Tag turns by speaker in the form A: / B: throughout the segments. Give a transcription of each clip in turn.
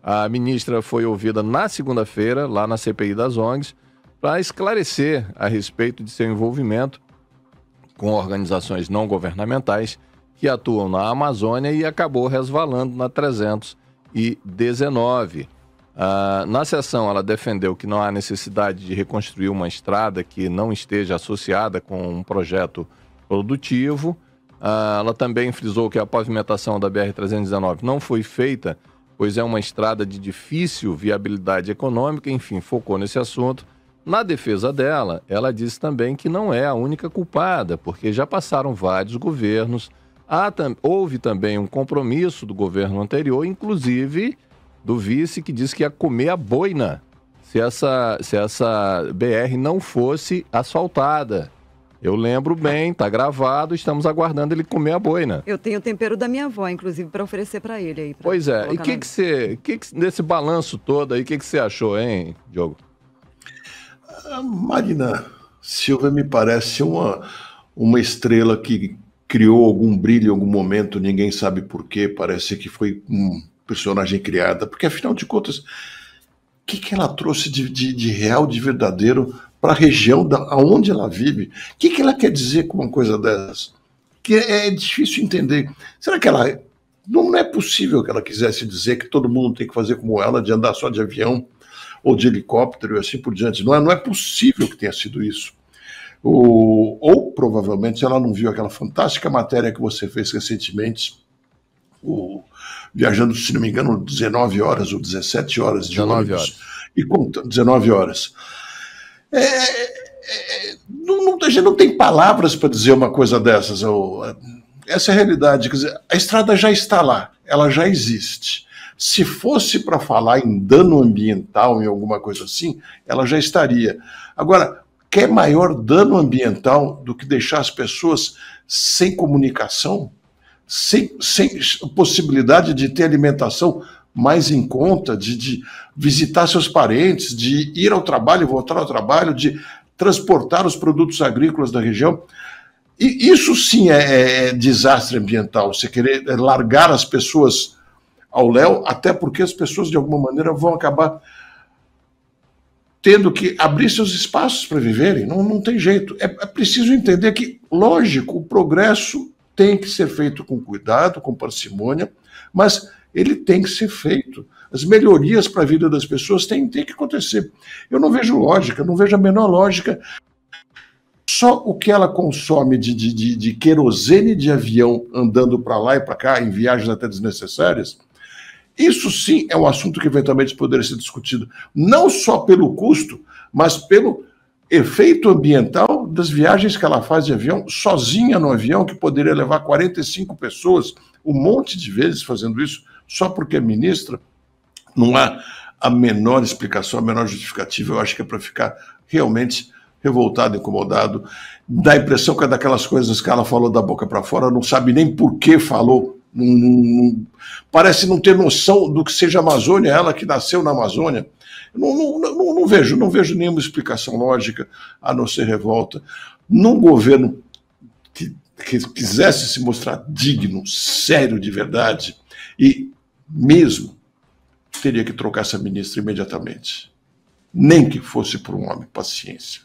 A: A ministra foi ouvida na segunda-feira, lá na CPI das ONGs, para esclarecer a respeito de seu envolvimento com organizações não governamentais que atuam na Amazônia e acabou resvalando na 319. Na sessão, ela defendeu que não há necessidade de reconstruir uma estrada que não esteja associada com um projeto produtivo. Ela também frisou que a pavimentação da BR-319 não foi feita, pois é uma estrada de difícil viabilidade econômica, enfim, focou nesse assunto. Na defesa dela, ela disse também que não é a única culpada, porque já passaram vários governos, houve também um compromisso do governo anterior, inclusive do vice, que disse que ia comer a boina se essa BR não fosse asfaltada. Eu lembro bem, tá gravado, estamos aguardando ele comer a boina.
B: Eu tenho o tempero da minha avó, inclusive, para oferecer para ele aí.
A: Pois é, e nesse balanço todo aí, o que você achou, hein, Diogo?
C: A Marina Silva me parece uma estrela que criou algum brilho em algum momento, ninguém sabe por quê, parece que foi um personagem criada, porque afinal de contas, o que ela trouxe de real, de verdadeiro para a região onde ela vive? O que ela quer dizer com uma coisa dessas? Que é difícil entender. Será que ela... Não é possível que ela quisesse dizer que todo mundo tem que fazer como ela, de andar só de avião ou de helicóptero e assim por diante. Não é possível que tenha sido isso. Ou provavelmente ela não viu aquela fantástica matéria que você fez recentemente, viajando, se não me engano, 19 horas ou 17 horas de
A: 19
C: ônibus.
A: horas.
C: E 19 horas. A gente não tem palavras para dizer uma coisa dessas. Essa é a realidade. Quer dizer, a estrada já está lá, ela já existe. Se fosse para falar em dano ambiental, em alguma coisa assim, ela já estaria. Agora, quer maior dano ambiental do que deixar as pessoas sem comunicação? Sem possibilidade de ter alimentação mais em conta, de visitar seus parentes, de ir ao trabalho, voltar ao trabalho, de transportar os produtos agrícolas da região. E isso sim é desastre ambiental, você querer largar as pessoas ao léu, até porque as pessoas de alguma maneira vão acabar tendo que abrir seus espaços para viverem, não tem jeito. É preciso entender que, lógico, o progresso tem que ser feito com cuidado, com parcimônia, mas ele tem que ser feito. As melhorias para a vida das pessoas têm que acontecer. Eu não vejo lógica, não vejo a menor lógica. Só o que ela consome de querosene de avião andando para lá e para cá, em viagens até desnecessárias, isso sim é um assunto que eventualmente poderia ser discutido, não só pelo custo, mas pelo efeito ambiental das viagens que ela faz de avião, sozinha no avião, que poderia levar 45 pessoas, um monte de vezes fazendo isso, só porque é ministra. Não há a menor explicação, a menor justificativa. Eu acho que é para ficar realmente revoltado, incomodado. Dá a impressão que é daquelas coisas que ela falou da boca para fora, não sabe nem por que falou. Parece não ter noção do que seja a Amazônia, ela que nasceu na Amazônia. Não vejo nenhuma explicação lógica, a não ser revolta. Num governo que quisesse se mostrar digno, sério de verdade, e mesmo teria que trocar essa ministra imediatamente. Nem que fosse por um homem. Paciência.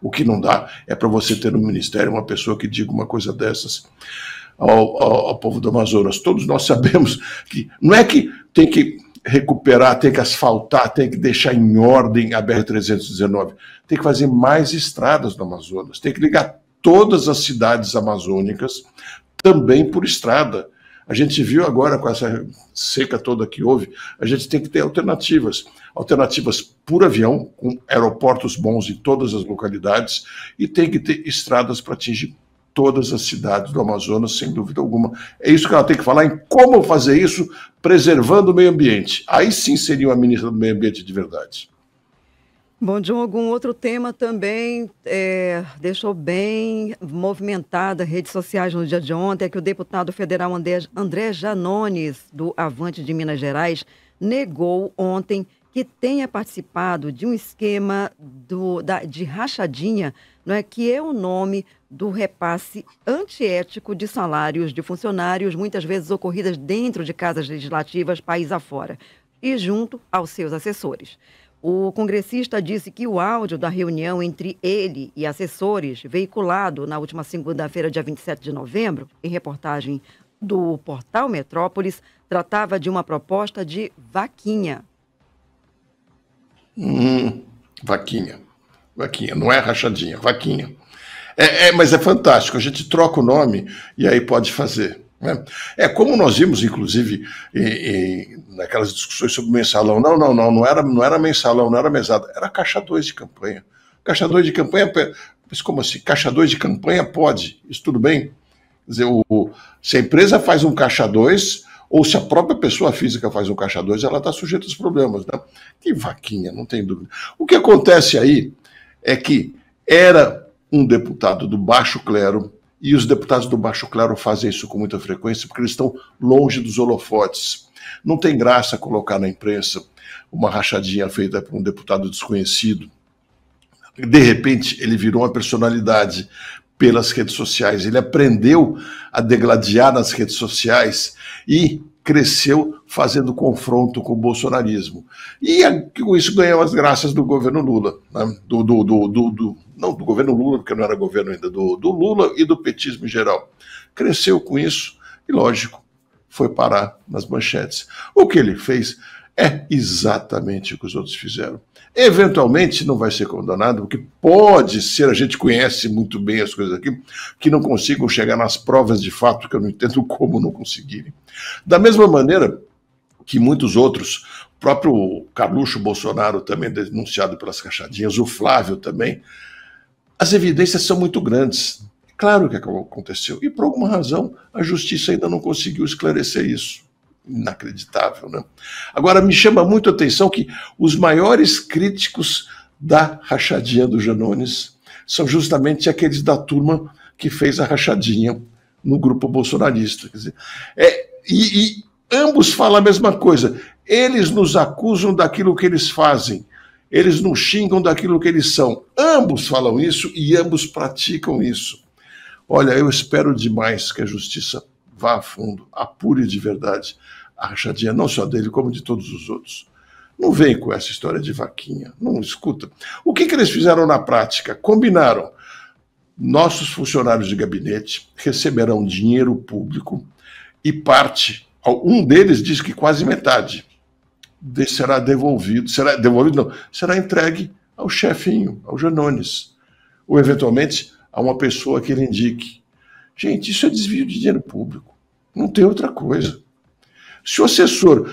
C: O que não dá é para você ter no ministério uma pessoa que diga uma coisa dessas ao povo do Amazonas. Todos nós sabemos que não é que tem que recuperar, tem que asfaltar, tem que deixar em ordem a BR-319. Tem que fazer mais estradas no Amazonas. Tem que ligar todas as cidades amazônicas também por estrada. A gente viu agora com essa seca toda que houve, a gente tem que ter alternativas por avião, com aeroportos bons em todas as localidades, e tem que ter estradas para atingir todas as cidades do Amazonas, sem dúvida alguma. É isso que ela tem que falar, em como fazer isso, preservando o meio ambiente. Aí sim seria uma ministra do meio ambiente de verdade.
B: Bom, Diogo, um outro tema também deixou bem movimentada as redes sociais no dia de ontem, é que o deputado federal André Janones, do Avante de Minas Gerais, negou ontem que tenha participado de um esquema de rachadinha, não é, que é o nome do repasse antiético de salários de funcionários, muitas vezes ocorridas dentro de casas legislativas, país afora, e junto aos seus assessores. O congressista disse que o áudio da reunião entre ele e assessores, veiculado na última segunda-feira, dia 27 de novembro, em reportagem do portal Metrópolis, tratava de uma proposta de vaquinha.
C: Vaquinha. Vaquinha, não é rachadinha, vaquinha. Mas é fantástico, a gente troca o nome e aí pode fazer. Né? Como nós vimos, inclusive, naquelas discussões sobre mensalão. Não era mensalão, não era mesada, era caixa 2 de campanha. Caixa 2 de campanha, mas como assim? Caixa 2 de campanha pode, isso tudo bem? Quer dizer, se a empresa faz um caixa 2, ou se a própria pessoa física faz um caixa 2, ela está sujeita aos problemas. Né? Que vaquinha, não tem dúvida. O que acontece aí é que era um deputado do baixo clero, e os deputados do baixo clero fazem isso com muita frequência porque eles estão longe dos holofotes. Não tem graça colocar na imprensa uma rachadinha feita por um deputado desconhecido. De repente, ele virou uma personalidade pelas redes sociais. Ele aprendeu a degladiar nas redes sociais e cresceu fazendo confronto com o bolsonarismo. E com isso ganhou as graças do governo Lula. Né? Não do governo Lula, porque não era governo ainda, do Lula e do petismo em geral. Cresceu com isso e, lógico, foi parar nas manchetes. O que ele fez é exatamente o que os outros fizeram. Eventualmente não vai ser condenado, porque pode ser, a gente conhece muito bem as coisas aqui, que não consigam chegar nas provas de fato, que eu não entendo como não conseguirem. Da mesma maneira que muitos outros, o próprio Carluxo Bolsonaro também denunciado pelas rachadinhas, o Flávio também, as evidências são muito grandes. Claro que aconteceu. E por alguma razão a justiça ainda não conseguiu esclarecer isso. Inacreditável, né? Agora, me chama muito a atenção que os maiores críticos da rachadinha do Janones são justamente aqueles da turma que fez a rachadinha no grupo bolsonarista. Quer dizer, e ambos falam a mesma coisa. Eles nos acusam daquilo que eles fazem. Eles nos xingam daquilo que eles são. Ambos falam isso e ambos praticam isso. Olha, eu espero demais que a justiça vá a fundo, apure de verdade a rachadinha, não só dele, como de todos os outros. Não vem com essa história de vaquinha, não escuta. O que eles fizeram na prática? Combinaram. Nossos funcionários de gabinete receberão dinheiro público e parte, um deles diz que quase metade, será entregue ao chefinho, ao Janones, ou eventualmente a uma pessoa que ele indique. Gente, isso é desvio de dinheiro público. Não tem outra coisa. Se o assessor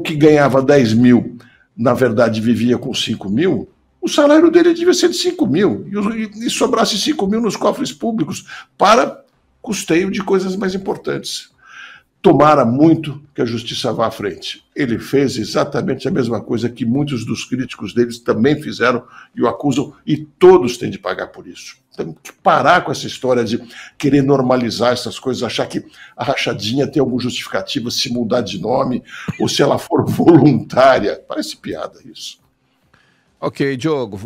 C: que ganhava 10 mil, na verdade vivia com 5 mil, o salário dele devia ser de 5 mil. E sobrasse 5 mil nos cofres públicos para custeio de coisas mais importantes. Tomara muito que a justiça vá à frente. Ele fez exatamente a mesma coisa que muitos dos críticos deles também fizeram e o acusam, e todos têm de pagar por isso. Temos que parar com essa história de querer normalizar essas coisas, achar que a rachadinha tem alguma justificativa se mudar de nome ou se ela for voluntária. Parece piada isso.
A: Ok, Diogo,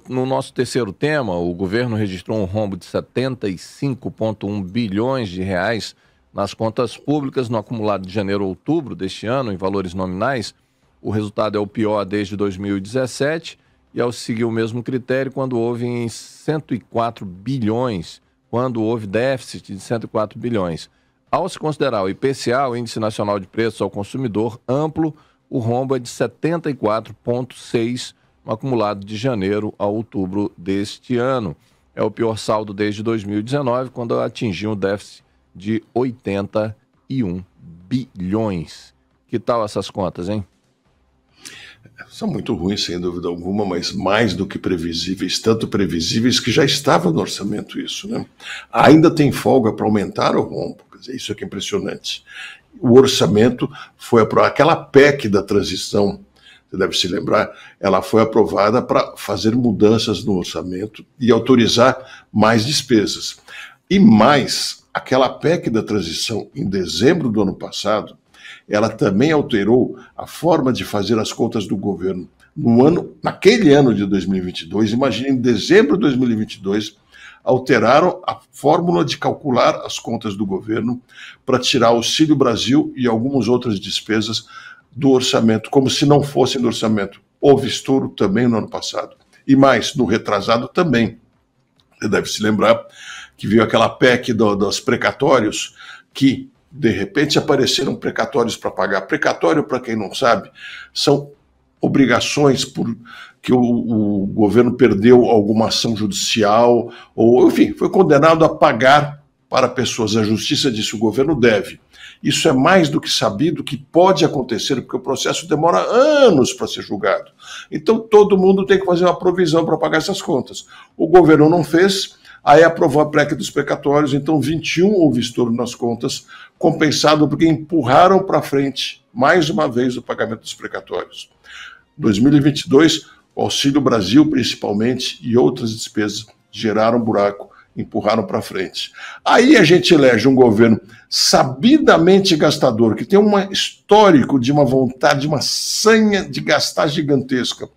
A: no nosso terceiro tema, o governo registrou um rombo de 75,1 bilhões de reais nas contas públicas no acumulado de janeiro a outubro deste ano, em valores nominais. O resultado é o pior desde 2017 e ao seguir o mesmo critério quando houve em 104 bilhões, quando houve déficit de 104 bilhões. Ao se considerar o IPCA, o Índice Nacional de Preços ao Consumidor amplo, o rombo é de 74,6 no acumulado de janeiro a outubro deste ano. É o pior saldo desde 2019, quando atingiu um déficit de 81 bilhões. Que tal essas contas, hein?
C: São muito ruins, sem dúvida alguma, mas mais do que previsíveis, tanto previsíveis que já estava no orçamento isso, né? Ainda tem folga para aumentar o rombo, quer dizer, isso é que é impressionante. O orçamento foi aprovado, aquela PEC da transição, você deve se lembrar, ela foi aprovada para fazer mudanças no orçamento e autorizar mais despesas. E mais, aquela PEC da transição, em dezembro do ano passado, ela também alterou a forma de fazer as contas do governo naquele ano de 2022. Imagine, em dezembro de 2022, alteraram a fórmula de calcular as contas do governo para tirar o Auxílio Brasil e algumas outras despesas do orçamento, como se não fossem do orçamento. Houve estouro também no ano passado. E mais, no retrasado também. Você deve se lembrar que veio aquela PEC dos precatórios, que de repente apareceram precatórios para pagar. Precatório, para quem não sabe, são obrigações que o governo perdeu alguma ação judicial, ou, enfim, foi condenado a pagar para pessoas. A justiça disse: o governo deve. Isso é mais do que sabido que pode acontecer, porque o processo demora anos para ser julgado. Então todo mundo tem que fazer uma provisão para pagar essas contas. O governo não fez, aí aprovou a PEC dos precatórios, então 21 houve estouro nas contas, compensado porque empurraram para frente, mais uma vez, o pagamento dos precatórios. 2022, o Auxílio Brasil, principalmente, e outras despesas geraram buraco, empurraram para frente. Aí a gente elege um governo sabidamente gastador, que tem um histórico de uma vontade, de uma sanha de gastar gigantesca,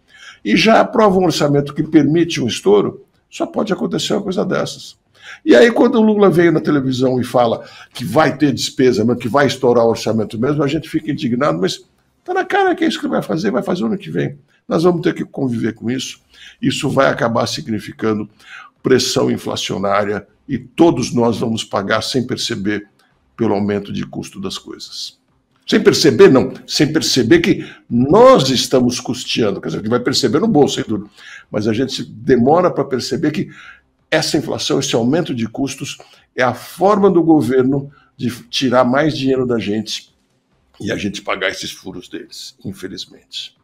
C: e já aprova um orçamento que permite um estouro. Só pode acontecer uma coisa dessas. E aí, quando o Lula veio na televisão e fala que vai ter despesa, que vai estourar o orçamento mesmo, a gente fica indignado, mas está na cara que é isso que vai fazer o ano que vem. Nós vamos ter que conviver com isso. Isso vai acabar significando pressão inflacionária e todos nós vamos pagar sem perceber pelo aumento de custo das coisas. Sem perceber, não. Sem perceber que nós estamos custeando. Quer dizer, a gente vai perceber no bolso, sem dúvida. Mas a gente demora para perceber que essa inflação, esse aumento de custos, é a forma do governo de tirar mais dinheiro da gente e a gente pagar esses furos deles, infelizmente.